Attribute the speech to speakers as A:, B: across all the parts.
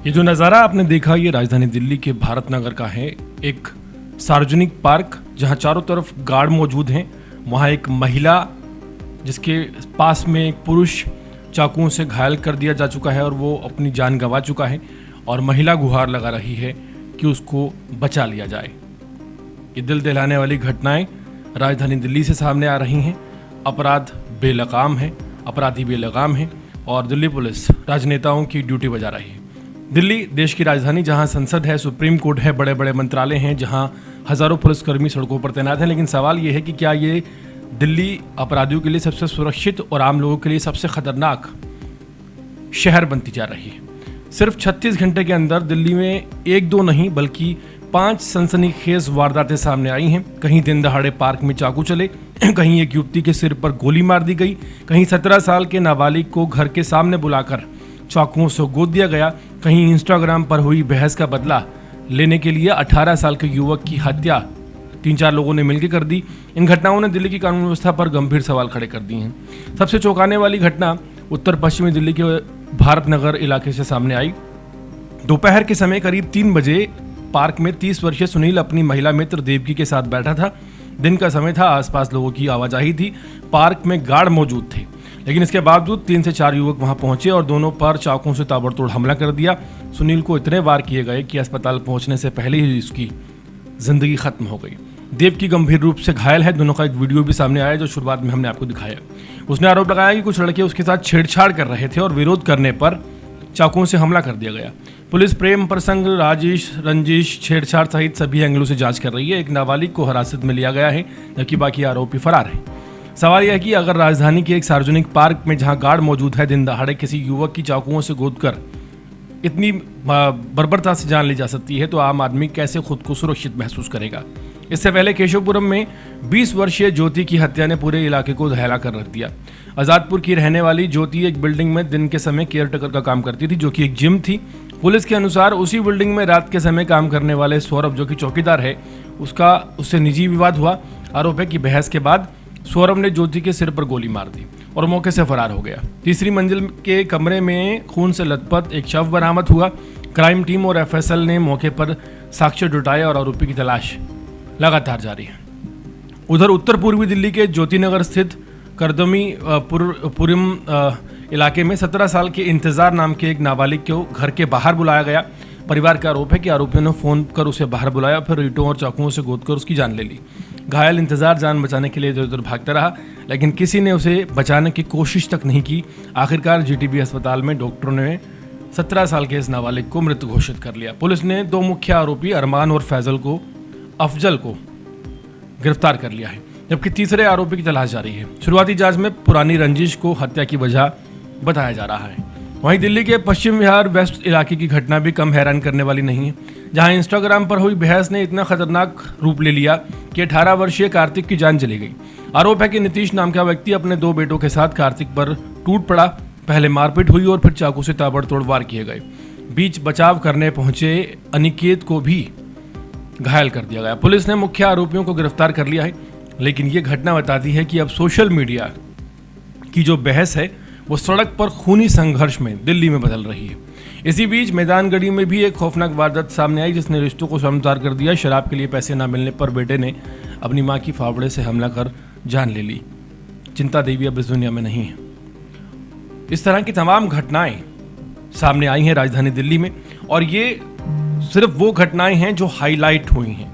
A: ये जो नज़ारा आपने देखा ये राजधानी दिल्ली के भारत नगर का है। एक सार्वजनिक पार्क जहां चारों तरफ गार्ड मौजूद हैं। वहां एक महिला जिसके पास में एक पुरुष चाकुओं से घायल कर दिया जा चुका है और वो अपनी जान गंवा चुका है और महिला गुहार लगा रही है कि उसको बचा लिया जाए। ये दिल दहलाने वाली घटनाएं राजधानी दिल्ली से सामने आ रही हैं। अपराध बेलगाम है, अपराधी बेलगाम है और दिल्ली पुलिस राजनेताओं की ड्यूटी बजा रही है। दिल्ली देश की राजधानी, जहां संसद है, सुप्रीम कोर्ट है, बड़े बड़े मंत्रालय हैं, जहां हजारों पुलिसकर्मी सड़कों पर तैनात हैं। लेकिन सवाल ये है कि क्या ये दिल्ली अपराधियों के लिए सबसे सुरक्षित और आम लोगों के लिए सबसे खतरनाक शहर बनती जा रही है। सिर्फ 36 घंटे के अंदर दिल्ली में एक दो नहीं बल्कि 5 सनसनीखेज वारदातें सामने आई हैं। कहीं दिन दहाड़े पार्क में चाकू चले, कहीं एक युवती के सिर पर गोली मार दी गई, कहीं 17 साल के नाबालिग को घर के सामने बुलाकर चाकुओं से गोद दिया गया, कहीं इंस्टाग्राम पर हुई बहस का बदला लेने के लिए 18 साल के युवक की हत्या 3-4 लोगों ने मिलकर कर दी। इन घटनाओं ने दिल्ली की कानून व्यवस्था पर गंभीर सवाल खड़े कर दिए हैं। सबसे चौंकाने वाली घटना उत्तर पश्चिमी दिल्ली के भारत नगर इलाके से सामने आई। दोपहर के समय करीब 3 बजे पार्क में 30 वर्षीय सुनील अपनी महिला मित्र देवकी के साथ बैठा था। दिन का समय था, आसपास लोगों की आवाजाही थी, पार्क में गार्ड मौजूद थे, लेकिन इसके बावजूद 3 से 4 युवक वहां पहुंचे और दोनों पर चाकुओं से ताबड़तोड़ हमला कर दिया। सुनील को इतने वार किए गए कि अस्पताल पहुंचने से पहले ही उसकी जिंदगी खत्म हो गई। देवकी गंभीर रूप से घायल है। दोनों का एक वीडियो भी सामने आया जो शुरुआत में हमने आपको दिखाया। उसने आरोप लगाया कि कुछ लड़के उसके साथ छेड़छाड़ कर रहे थे और विरोध करने पर चाकुओं से हमला कर दिया गया। पुलिस प्रेम प्रसंग, रंजिश, छेड़छाड़ सहित सभी एंगलों से जांच कर रही है। एक नाबालिग को हिरासत में लिया गया है जबकि बाकी आरोपी फरार हैं। सवाल यह है कि अगर राजधानी के एक सार्वजनिक पार्क में जहां गार्ड मौजूद है, दिन दहाड़े किसी युवक की चाकुओं से गोदकर इतनी बर्बरता से जान ली जा सकती है, तो आम आदमी कैसे खुद को सुरक्षित महसूस करेगा। इससे पहले केशवपुरम में 20 वर्षीय ज्योति की हत्या ने पूरे इलाके को दहला कर रख दिया। आजादपुर की रहने वाली ज्योति एक बिल्डिंग में दिन के समय केयरटेकर का काम करती थी जो कि एक जिम थी। पुलिस के अनुसार उसी बिल्डिंग में रात के समय काम करने वाले सौरभ, जो कि चौकीदार है, उससे निजी विवाद हुआ। आरोप है कि बहस के बाद सौरभ ने ज्योति के सिर पर गोली मार दी और मौके से फरार हो गया। तीसरी मंजिल के कमरे में खून से लथपथ एक शव बरामद हुआ। क्राइम टीम और एफएसएल ने मौके पर साक्ष्य जुटाए और आरोपी की तलाश लगातार जारी है। उधर उत्तर पूर्वी दिल्ली के ज्योति नगर स्थित करदमीपुरम इलाके में 17 साल के इंतजार नाम के एक नाबालिग को घर के बाहर बुलाया गया। परिवार का आरोप है कि आरोपियों ने फोन कर उसे बाहर बुलाया, फिर ईंटों और चाकुओं से गोदकर उसकी जान ले ली। घायल इंतजार जान बचाने के लिए इधर उधर भागता रहा, लेकिन किसी ने उसे बचाने की कोशिश तक नहीं की। आखिरकार जीटीबी अस्पताल में डॉक्टरों ने 17 साल के इस नाबालिग को मृत घोषित कर लिया। पुलिस ने 2 मुख्य आरोपी अरमान और अफजल को गिरफ्तार कर लिया है, जबकि तीसरे आरोपी की तलाश जारी है। शुरुआती जांच में पुरानी रंजिश को हत्या की वजह बताया जा रहा है। वहीं दिल्ली के पश्चिम विहार वेस्ट इलाके की घटना भी कम हैरान करने वाली नहीं है, जहां इंस्टाग्राम पर हुई बहस ने इतना खतरनाक रूप ले लिया कि 18 वर्षीय कार्तिक की जान चली गई। आरोप है कि नीतीश नाम का व्यक्ति अपने 2 बेटों के साथ कार्तिक पर टूट पड़ा। पहले मारपीट हुई और फिर चाकू से ताबड़तोड़ वार किए गए। बीच बचाव करने पहुंचे अनिकेत को भी घायल कर दिया गया। पुलिस ने मुख्य आरोपियों को गिरफ्तार कर लिया है, लेकिन ये घटना बताती है कि अब सोशल मीडिया की जो बहस है वो सड़क पर खूनी संघर्ष में दिल्ली में बदल रही है। इसी बीच मैदानगढ़ी में भी एक खौफनाक वारदात सामने आई जिसने रिश्तों को शर्मसार कर दिया। शराब के लिए पैसे न मिलने पर बेटे ने अपनी मां की फावड़े से हमला कर जान ले ली। चिंता देवी अब इस दुनिया में नहीं है। इस तरह की तमाम घटनाएं सामने आई हैं राजधानी दिल्ली में, और ये सिर्फ वो घटनाएं हैं जो हाईलाइट हुई हैं।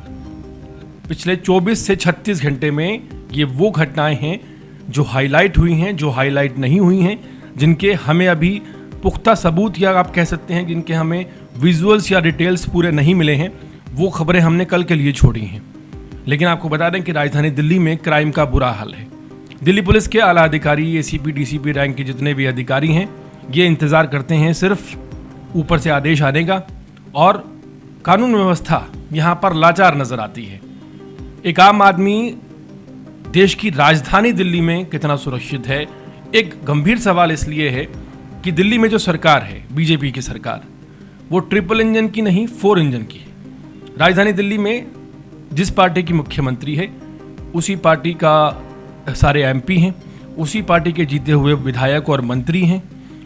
A: पिछले 24 से 36 घंटे में ये वो घटनाएं हैं जो हाईलाइट हुई हैं, जो हाईलाइट नहीं हुई हैं, जिनके हमें अभी पुख्ता सबूत, या आप कह सकते हैं जिनके हमें विजुअल्स या डिटेल्स पूरे नहीं मिले हैं। वो खबरें हमने कल के लिए छोड़ी हैं। लेकिन आपको बता दें कि राजधानी दिल्ली में क्राइम का बुरा हाल है। दिल्ली पुलिस के आला अधिकारी, एसीपी, डीसीपी रैंक के जितने भी अधिकारी हैं, ये इंतज़ार करते हैं सिर्फ ऊपर से आदेश आने का, और कानून व्यवस्था यहाँ पर लाचार नजर आती है। एक आम आदमी देश की राजधानी दिल्ली में कितना सुरक्षित है? एक गंभीर सवाल इसलिए है कि दिल्ली में जो सरकार है, बीजेपी की सरकार, वो ट्रिपल इंजन की नहीं, 4 इंजन की है। राजधानी दिल्ली में जिस पार्टी की मुख्यमंत्री है उसी पार्टी का सारे एमपी हैं, उसी पार्टी के जीते हुए विधायक और मंत्री हैं,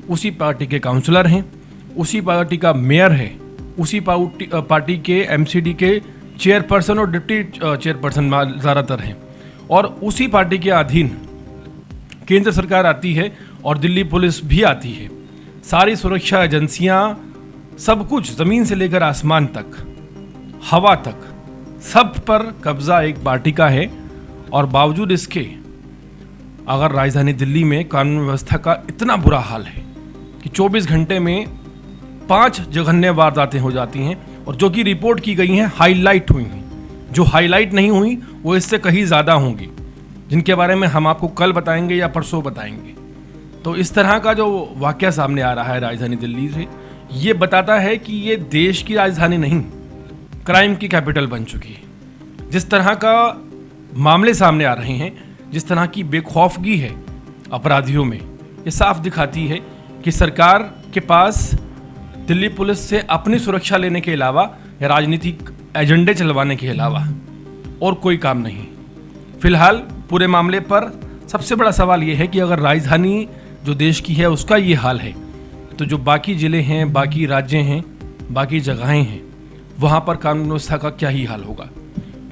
A: उसी पार्टी के काउंसलर हैं, उसी पार्टी का मेयर है, उसी पार्टी के एमसीडी के चेयरपर्सन और डिप्टी चेयरपर्सन ज़्यादातर हैं, और उसी पार्टी के अधीन केंद्र सरकार आती है और दिल्ली पुलिस भी आती है। सारी सुरक्षा एजेंसियां, सब कुछ ज़मीन से लेकर आसमान तक, हवा तक, सब पर कब्जा एक पार्टी का है। और बावजूद इसके अगर राजधानी दिल्ली में कानून व्यवस्था का इतना बुरा हाल है कि 24 घंटे में 5 जघन्य वारदातें हो जाती हैं, और जो कि रिपोर्ट की गई हैं हाईलाइट हुई हैं, जो हाईलाइट नहीं हुई वो इससे कहीं ज़्यादा होंगी, जिनके बारे में हम आपको कल बताएंगे या परसों बताएंगे। तो इस तरह का जो वाकया सामने आ रहा है राजधानी दिल्ली से, ये बताता है कि ये देश की राजधानी नहीं, क्राइम की कैपिटल बन चुकी है। जिस तरह का मामले सामने आ रहे हैं, जिस तरह की बेखौफगी है अपराधियों में, ये साफ दिखाती है कि सरकार के पास दिल्ली पुलिस से अपनी सुरक्षा लेने के अलावा या राजनीतिक एजेंडे चलवाने के अलावा और कोई काम नहीं। फिलहाल पूरे मामले पर सबसे बड़ा सवाल ये है कि अगर राजधानी जो देश की है उसका ये हाल है, तो जो बाकी ज़िले हैं, बाकी राज्य हैं, बाकी जगहें हैं, वहाँ पर कानून व्यवस्था का क्या ही हाल होगा।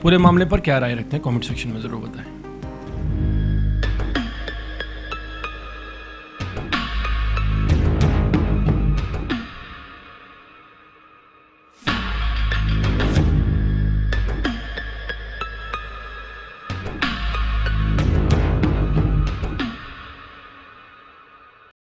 A: पूरे मामले पर क्या राय रखते हैं, कमेंट सेक्शन में ज़रूर बताएं।